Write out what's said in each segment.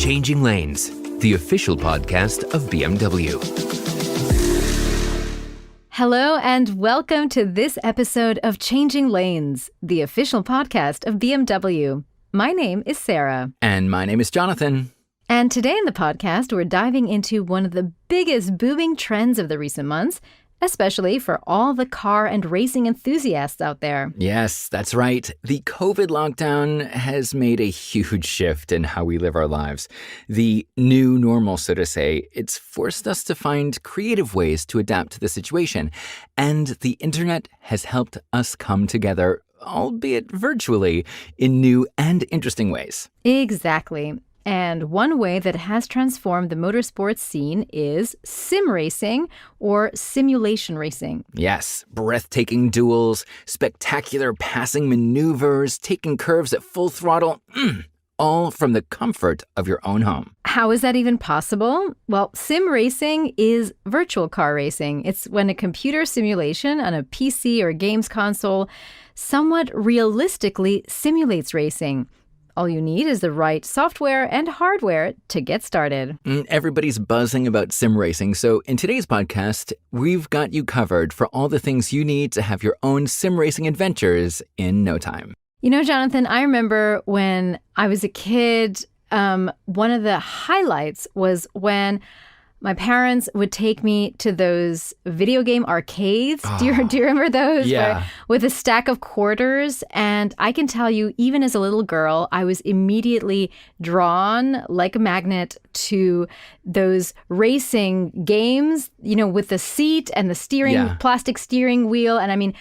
Changing Lanes, the official podcast of BMW. Hello and welcome to this episode of Changing Lanes, the official podcast of BMW. My name is Sarah. And my name is Jonathan. And today in the podcast, we're diving into one of the biggest booming trends of the recent months, especially for all the car and racing enthusiasts out there. Yes, that's right. The COVID lockdown has made a huge shift in how we live our lives. The new normal, so to say, it's forced us to find creative ways to adapt to the situation. And the internet has helped us come together, albeit virtually, in new and interesting ways. Exactly. And one way that has transformed the motorsports scene is sim racing or simulation racing. Yes, breathtaking duels, spectacular passing maneuvers, taking curves at full throttle, all from the comfort of your own home. How is that even possible? Well, sim racing is virtual car racing. It's when a computer simulation on a PC or games console somewhat realistically simulates racing. All you need is the right software and hardware to get started. Everybody's buzzing about sim racing, so in today's podcast, we've got you covered for all the things you need to have your own sim racing adventures in no time. You know, Jonathan, I remember when I was a kid, one of the highlights was when my parents would take me to those video game arcades. Do you remember those? Yeah. With a stack of quarters. And I can tell you, even as a little girl, I was immediately drawn like a magnet to those racing games, you know, with the seat and the steering, plastic steering wheel. And I mean,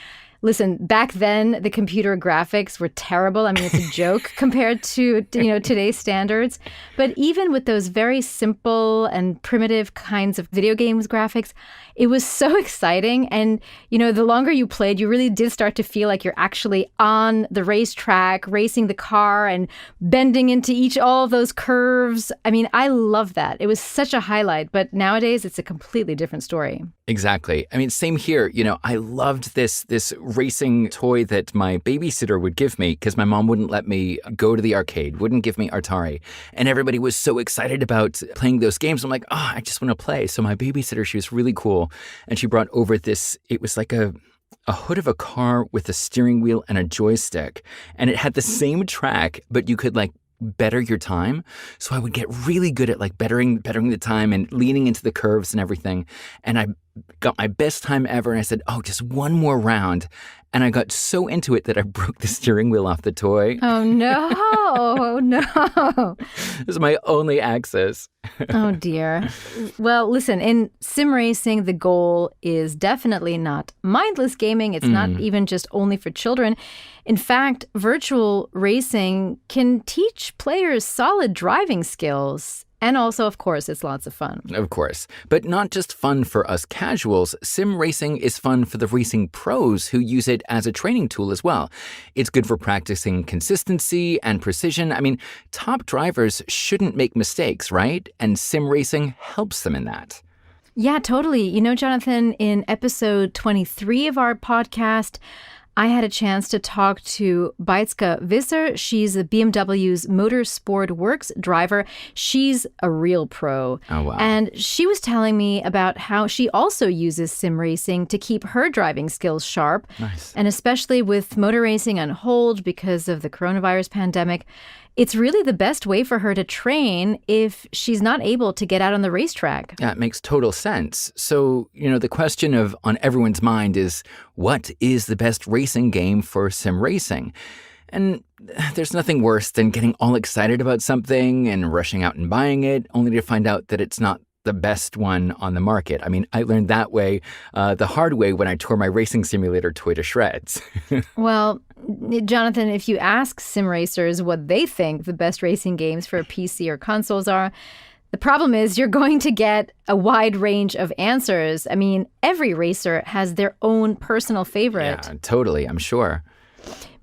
listen, back then, the computer graphics were terrible. I mean, it's a joke compared to today's standards. But even with those very simple and primitive kinds of video games graphics, it was so exciting. And, you know, the longer you played, you really did start to feel like you're actually on the racetrack, racing the car and bending into all of those curves. I mean, I love that. It was such a highlight. But nowadays, it's a completely different story. Exactly. I mean, same here. You know, I loved this racing toy that my babysitter would give me because my mom wouldn't let me go to the arcade, wouldn't give me Atari. And everybody was so excited about playing those games. I'm like, I just want to play. So my babysitter, she was really cool. And she brought over this, it was like a hood of a car with a steering wheel and a joystick. And it had the same track, but you could better your time. So I would get really good at bettering the time and leaning into the curves and everything. And I got my best time ever. And I said, just one more round. And I got so into it that I broke the steering wheel off the toy. Oh, no. Oh, no. This is my only access. Oh, dear. Well, listen, in sim racing, the goal is definitely not mindless gaming. It's not even just only for children. In fact, virtual racing can teach players solid driving skills. And also, of course, it's lots of fun. Of course. But not just fun for us casuals. Sim racing is fun for the racing pros who use it as a training tool as well. It's good for practicing consistency and precision. I mean, top drivers shouldn't make mistakes, right? And sim racing helps them in that. Yeah, totally. You know, Jonathan, in episode 23 of our podcast, I had a chance to talk to Beitska Visser. She's a BMW's Motorsport Works driver. She's a real pro. Oh, wow. And she was telling me about how she also uses sim racing to keep her driving skills sharp. Nice. And especially with motor racing on hold because of the coronavirus pandemic, it's really the best way for her to train if she's not able to get out on the racetrack. Yeah, it makes total sense. So, you know, the question on everyone's mind is, what is the best racing game for sim racing? And there's nothing worse than getting all excited about something and rushing out and buying it, only to find out that it's not the best one on the market. I mean, I learned that way, the hard way, when I tore my racing simulator toy to shreds. Well, Jonathan, if you ask sim racers what they think the best racing games for PC or consoles are, the problem is you're going to get a wide range of answers. I mean, every racer has their own personal favorite. Yeah, totally, I'm sure.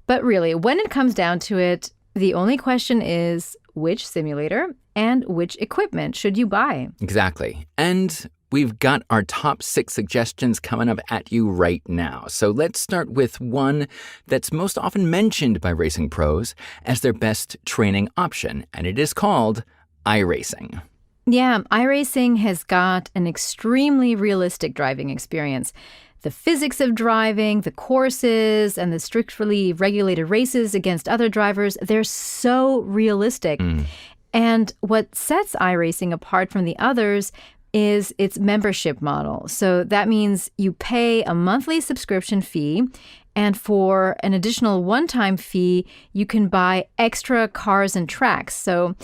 But really, when it comes down to it, the only question is which simulator and which equipment should you buy? Exactly. And we've got our top 6 suggestions coming up at you right now. So let's start with one that's most often mentioned by racing pros as their best training option, and it is called iRacing. Yeah, iRacing has got an extremely realistic driving experience. The physics of driving, the courses, and the strictly regulated races against other drivers, they're so realistic. And what sets iRacing apart from the others is its membership model. So that means you pay a monthly subscription fee, and for an additional one-time fee, you can buy extra cars and tracks. So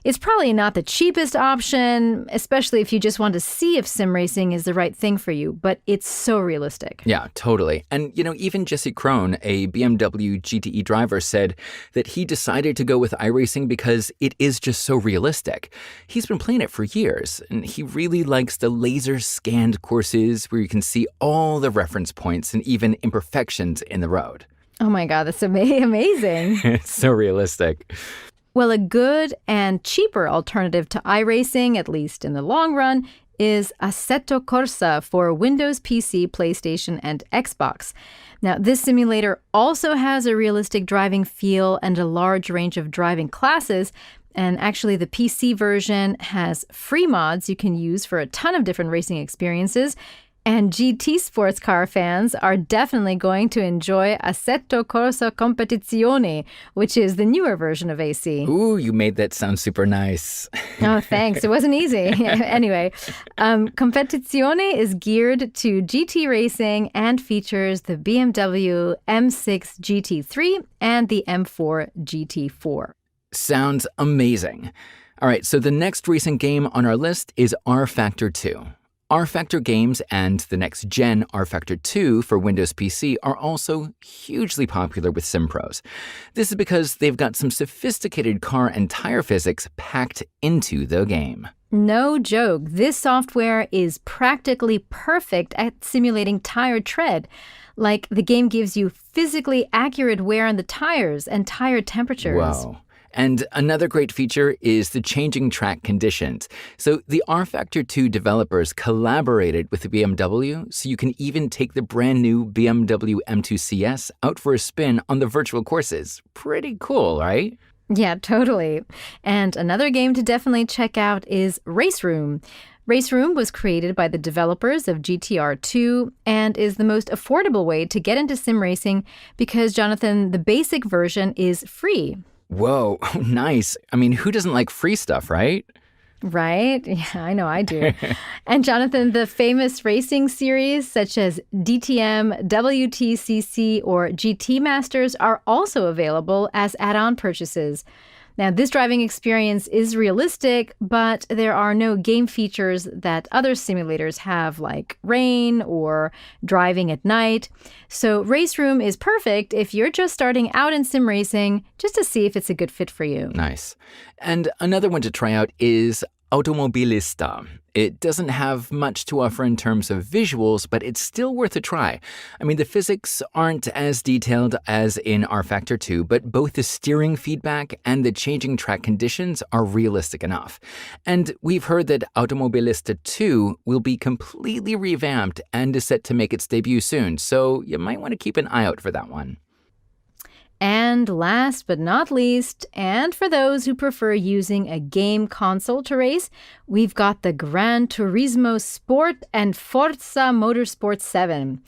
it's probably not the cheapest option, especially if you just want to see if sim racing is the right thing for you, but it's so realistic. Yeah, totally. And, even Jesse Krohn, a BMW GTE driver, said that he decided to go with iRacing because it is just so realistic. He's been playing it for years, and he really likes the laser-scanned courses where you can see all the reference points and even imperfections in the road. Oh my God, that's amazing. It's so realistic. Well, a good and cheaper alternative to iRacing, at least in the long run, is Assetto Corsa for Windows PC, PlayStation, and Xbox. Now, this simulator also has a realistic driving feel and a large range of driving classes. And actually, the PC version has free mods you can use for a ton of different racing experiences. And GT sports car fans are definitely going to enjoy Assetto Corsa Competizione, which is the newer version of AC. Ooh, you made that sound super nice. Oh, thanks. It wasn't easy. Anyway, Competizione is geared to GT racing and features the BMW M6 GT3 and the M4 GT4. Sounds amazing. All right, so the next racing game on our list is R-Factor 2. R-Factor games and the next-gen R-Factor 2 for Windows PC are also hugely popular with sim pros. This is because they've got some sophisticated car and tire physics packed into the game. No joke. This software is practically perfect at simulating tire tread. Like, the game gives you physically accurate wear on the tires and tire temperatures. Wow. And another great feature is the changing track conditions. So the R-Factor 2 developers collaborated with the BMW, so you can even take the brand new BMW M2 CS out for a spin on the virtual courses. Pretty cool, right? Yeah, totally. And another game to definitely check out is Race Room. Race Room was created by the developers of GTR2 and is the most affordable way to get into sim racing because, Jonathan, the basic version is free. Whoa, nice. I mean, who doesn't like free stuff, right? Right? Yeah, I know I do. And Jonathan, the famous racing series such as DTM, WTCC, or GT Masters are also available as add-on purchases. Now, this driving experience is realistic, but there are no game features that other simulators have, like rain or driving at night. So Race Room is perfect if you're just starting out in sim racing, just to see if it's a good fit for you. Nice. And another one to try out is Automobilista. It doesn't have much to offer in terms of visuals, but it's still worth a try. I mean, the physics aren't as detailed as in R-Factor 2, but both the steering feedback and the changing track conditions are realistic enough. And we've heard that Automobilista 2 will be completely revamped and is set to make its debut soon, so you might want to keep an eye out for that one. And last but not least, and for those who prefer using a game console to race, we've got the Gran Turismo Sport and Forza Motorsport 7.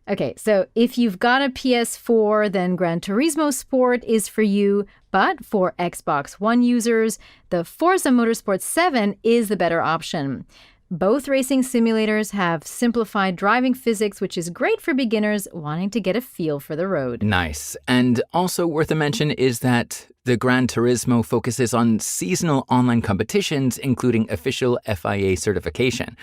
Okay, so if you've got a PS4, then Gran Turismo Sport is for you, but for Xbox One users, the Forza Motorsport 7 is the better option. Both racing simulators have simplified driving physics, which is great for beginners wanting to get a feel for the road. Nice. And also worth a mention is that the Gran Turismo focuses on seasonal online competitions, including official FIA certification,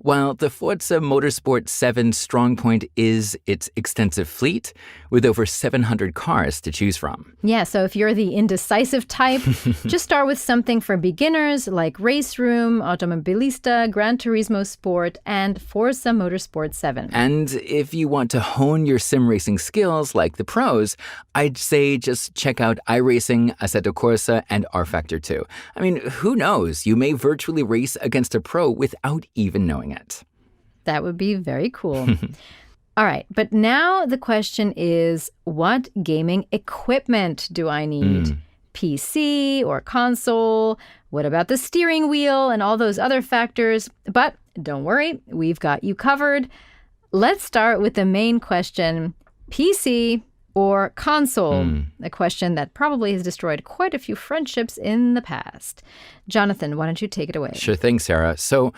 while the Forza Motorsport 7's strong point is its extensive fleet, with over 700 cars to choose from. Yeah, so if you're the indecisive type, just start with something for beginners like Race Room, Automobilista, Gran Turismo Sport, and Forza Motorsport 7. And if you want to hone your sim racing skills like the pros, I'd say just check out iRacing, Assetto Corsa, and R-Factor 2. I mean, who knows? You may virtually race against a pro without even knowing it. That would be very cool. All right, but now the question is, what gaming equipment do I need? PC or console? What about the steering wheel and all those other factors? But don't worry, we've got you covered. Let's start with the main question, PC or console? A question that probably has destroyed quite a few friendships in the past. Jonathan, why don't you take it away? Sure thing, Sarah. So,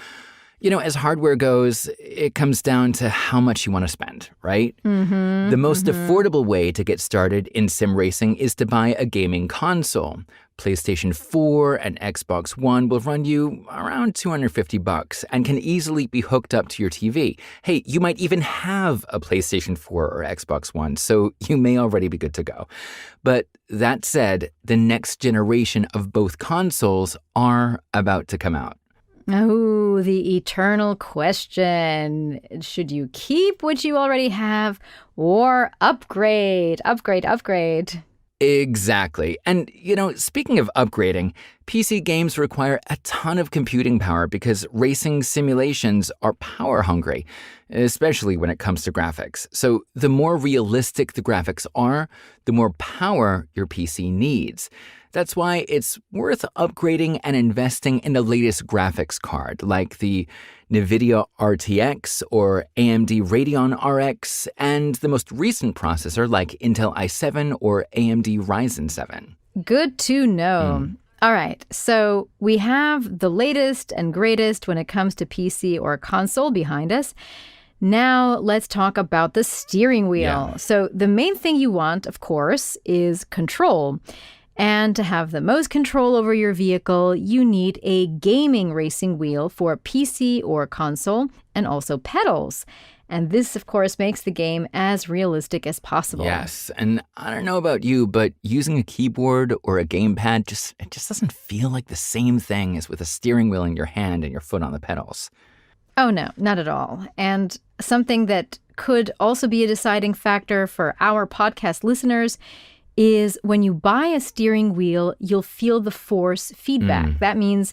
as hardware goes, it comes down to how much you want to spend, right? The most affordable way to get started in sim racing is to buy a gaming console. PlayStation 4 and Xbox One will run you around $250 and can easily be hooked up to your TV. Hey, you might even have a PlayStation 4 or Xbox One, so you may already be good to go. But that said, the next generation of both consoles are about to come out. Oh, the eternal question. Should you keep what you already have or upgrade? Upgrade. Exactly. And, speaking of upgrading, PC games require a ton of computing power because racing simulations are power hungry, especially when it comes to graphics. So the more realistic the graphics are, the more power your PC needs. That's why it's worth upgrading and investing in the latest graphics card, like the NVIDIA RTX or AMD Radeon RX, and the most recent processor like Intel i7 or AMD Ryzen 7. Good to know. All right, so we have the latest and greatest when it comes to PC or console behind us. Now let's talk about the steering wheel. Yeah. So the main thing you want, of course, is control. And to have the most control over your vehicle, you need a gaming racing wheel for PC or console, and also pedals. And this, of course, makes the game as realistic as possible. Yes, and I don't know about you, but using a keyboard or a gamepad it just doesn't feel like the same thing as with a steering wheel in your hand and your foot on the pedals. Oh, no, not at all. And something that could also be a deciding factor for our podcast listeners is when you buy a steering wheel, you'll feel the force feedback. That means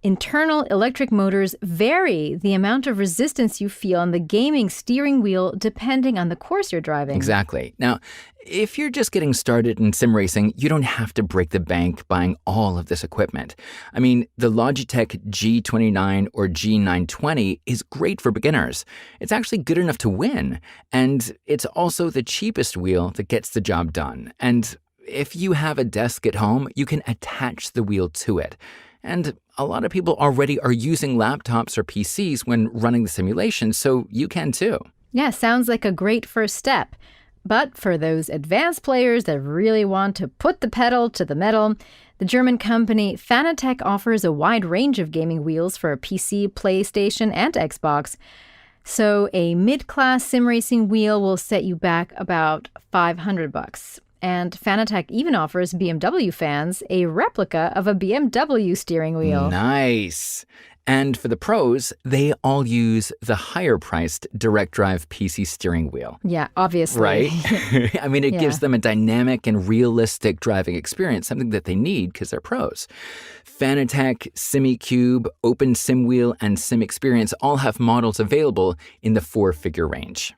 internal electric motors vary the amount of resistance you feel on the gaming steering wheel depending on the course you're driving. Exactly. Now, if you're just getting started in sim racing, you don't have to break the bank buying all of this equipment. I mean, the Logitech G29 or G920 is great for beginners. It's actually good enough to win, and it's also the cheapest wheel that gets the job done. And if you have a desk at home, you can attach the wheel to it. And a lot of people already are using laptops or PCs when running the simulation, so you can too. Yeah, sounds like a great first step. But for those advanced players that really want to put the pedal to the metal, the German company Fanatec offers a wide range of gaming wheels for PC, PlayStation, and Xbox. So a mid-class sim racing wheel will set you back about $500. And Fanatec even offers BMW fans a replica of a BMW steering wheel. Nice. And for the pros, they all use the higher-priced direct drive PC steering wheel. Yeah, obviously. Right? I mean, it gives them a dynamic and realistic driving experience, something that they need because they're pros. Fanatec, SimiCube, Open SimWheel, and SimExperience all have models available in the 4-figure range.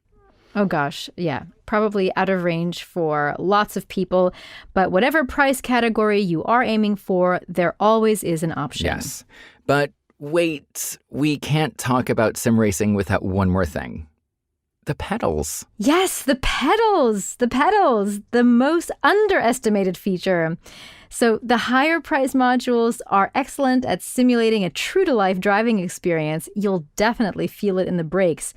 Oh gosh, yeah, probably out of range for lots of people. But whatever price category you are aiming for, there always is an option. Yes, but wait, we can't talk about sim racing without one more thing. The pedals. Yes, the pedals, the most underestimated feature. So the higher price modules are excellent at simulating a true-to-life driving experience. You'll definitely feel it in the brakes.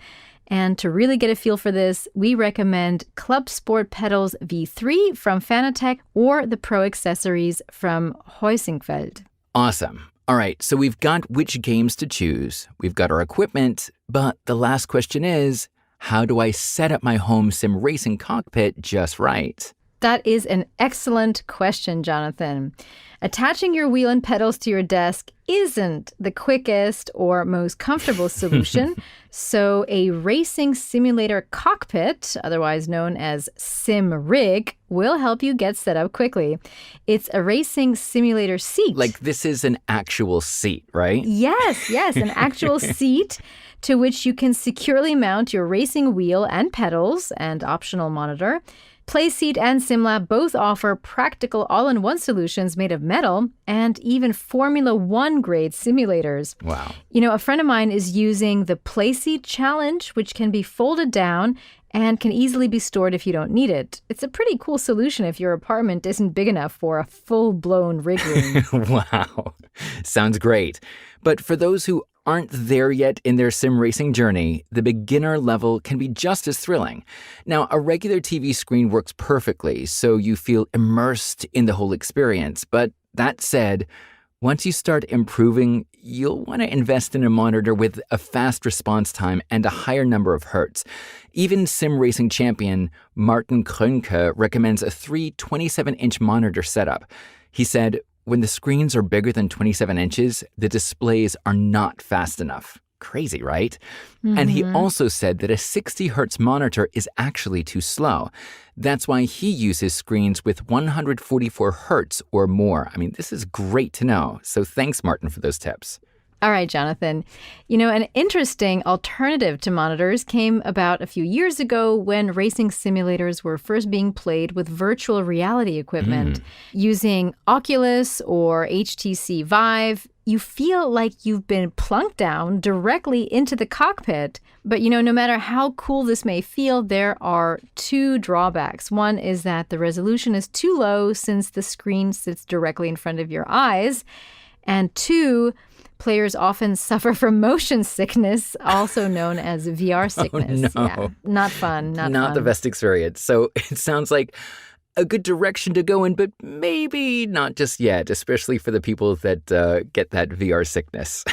And to really get a feel for this, we recommend Club Sport Pedals V3 from Fanatec or the Pro accessories from Heusingfeld. Awesome. All right, so we've got which games to choose. We've got our equipment, but the last question is, how do I set up my home sim racing cockpit just right? That is an excellent question, Jonathan. Attaching your wheel and pedals to your desk isn't the quickest or most comfortable solution, so a racing simulator cockpit, otherwise known as Sim Rig, will help you get set up quickly. It's a racing simulator seat. Like this is an actual seat, right? Yes, an actual seat to which you can securely mount your racing wheel and pedals and optional monitor. Playseat and SimLab both offer practical all-in-one solutions made of metal and even Formula One grade simulators. Wow. A friend of mine is using the Playseat Challenge, which can be folded down and can easily be stored if you don't need it. It's a pretty cool solution if your apartment isn't big enough for a full-blown rig room. Wow. Sounds great. But for those who aren't there yet in their sim racing journey, the beginner level can be just as thrilling. Now, a regular TV screen works perfectly, so you feel immersed in the whole experience. But that said, once you start improving, you'll want to invest in a monitor with a fast response time and a higher number of hertz. Even sim racing champion Martin Krönke recommends a 327-inch monitor setup. He said, when the screens are bigger than 27 inches, the displays are not fast enough. Crazy, right? Mm-hmm. And he also said that a 60 hertz monitor is actually too slow. That's why he uses screens with 144 hertz or more. I mean, this is great to know. So thanks, Martin, for those tips. All right, Jonathan. An interesting alternative to monitors came about a few years ago when racing simulators were first being played with virtual reality equipment. Using Oculus or HTC Vive, you feel like you've been plunked down directly into the cockpit. But, no matter how cool this may feel, there are two drawbacks. One is that the resolution is too low since the screen sits directly in front of your eyes. And two, players often suffer from motion sickness, also known as VR sickness. Oh, no. Yeah, not fun. Not the fun. best experience. So it sounds like a good direction to go in, but maybe not just yet, especially for the people that get that VR sickness.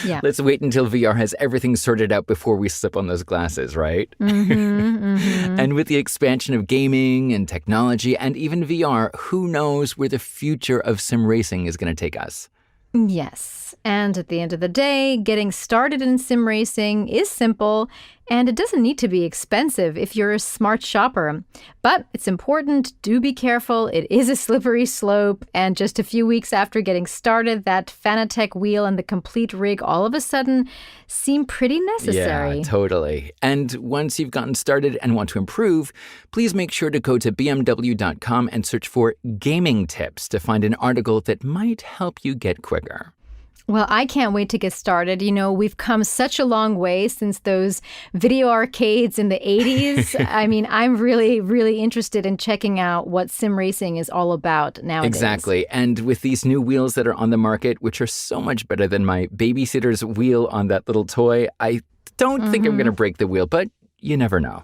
Yeah. Let's wait until VR has everything sorted out before we slip on those glasses, right? And with the expansion of gaming and technology and even VR, who knows where the future of sim racing is going to take us? Yes. And at the end of the day, getting started in sim racing is simple, and it doesn't need to be expensive if you're a smart shopper. But it's important, do be careful. It is a slippery slope, and just a few weeks after getting started, that Fanatec wheel and the complete rig all of a sudden seem pretty necessary. Yeah, totally. And once you've gotten started and want to improve, please make sure to go to BMW.com and search for gaming tips to find an article that might help you get quicker. Well, I can't wait to get started. We've come such a long way since those video arcades in the 80s. I mean, I'm really, really interested in checking out what sim racing is all about nowadays. Exactly. And with these new wheels that are on the market, which are so much better than my babysitter's wheel on that little toy, I don't think I'm going to break the wheel, but you never know.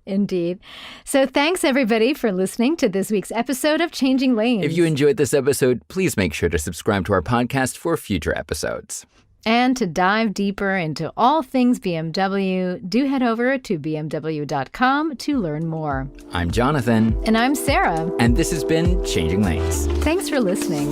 Indeed. So thanks, everybody, for listening to this week's episode of Changing Lanes. If you enjoyed this episode, please make sure to subscribe to our podcast for future episodes. And to dive deeper into all things BMW, do head over to bmw.com to learn more. I'm Jonathan. And I'm Sarah. And this has been Changing Lanes. Thanks for listening.